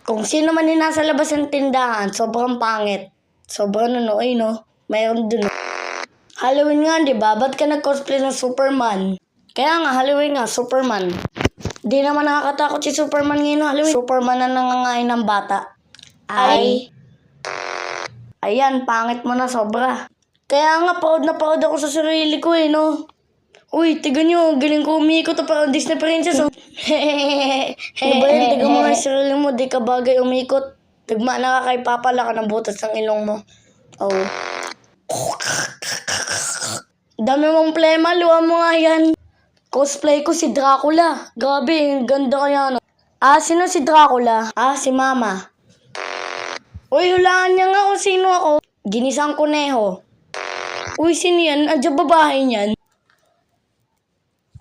Kung sino man yung nasa labas ng tindahan, sobrang pangit. Sobrang nunoy, no? Mayroon dun. Halloween nga, di ba? Ba't ka nag-cosplay ng Superman? Kaya nga, Halloween nga, Superman. Di naman nakakatakot si Superman ngayon Halloween. Superman na nangangain ng bata. Ayan, pangit mo na sobra. Kaya nga, proud na proud ako sa sarili ko no? Uy, tiga nyo, galing ko umiikot parang Disney princess oh. Ano ba yun? Tiga mo nga yung sarili mo, di ka bagay umikot. Tagma na ka kay papala ka ng butas ng ilong mo. Oh. Dami mong plema, luha mo nga yan. Cosplay ko si Dracula. Grabe, ganda kaya no. Sino si Dracula? Si Mama. Uy, hulaan niya nga kung sino ako. Ginisang kuneho. Uy, sino yan? Adyan ba bahay niyan?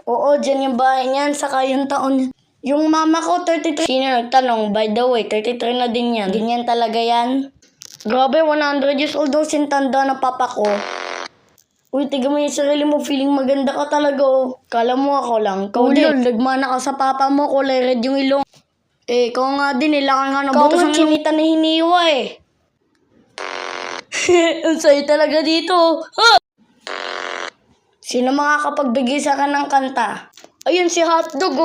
Oo, dyan yung bahay niyan, saka yung taon. Yung mama ko, 33. Sino nagtanong? By the way, 33 na din yan. Ganyan talaga yan. Grabe, 100 years old daw sintanda na papa ko. Uy, tiga mo yung sarili mo, feeling maganda ka talaga oh. Kala mo ako lang. Kaulol, nagmana ka sa papa mo, kulay red yung ilong. Ikaw nga din, ilangan nga ng butas ng kinita na hiniwa Ang sayo talaga dito. Sino makakapagbigay sa akin ng kanta? Ayun si Hotdog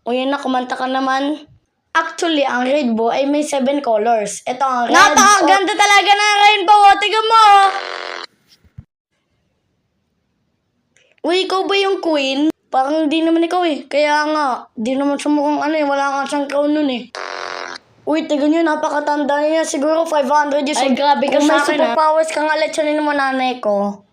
O yun na, kumanta ka naman. Actually, ang rainbow ay may 7 colors. Ito ang red. Napakaganda talaga ng rainbow. Tiga mo. Uy, ikaw ba yung queen? Parang di naman ikaw Kaya nga, di naman sumukhang wala kang siyang crown nun Uy, tiga nyo, napakatanda niya. Siguro 500 years old. Ay, grabe ka sa akin Kung may superpowers kang alatsanin mo nanay ko,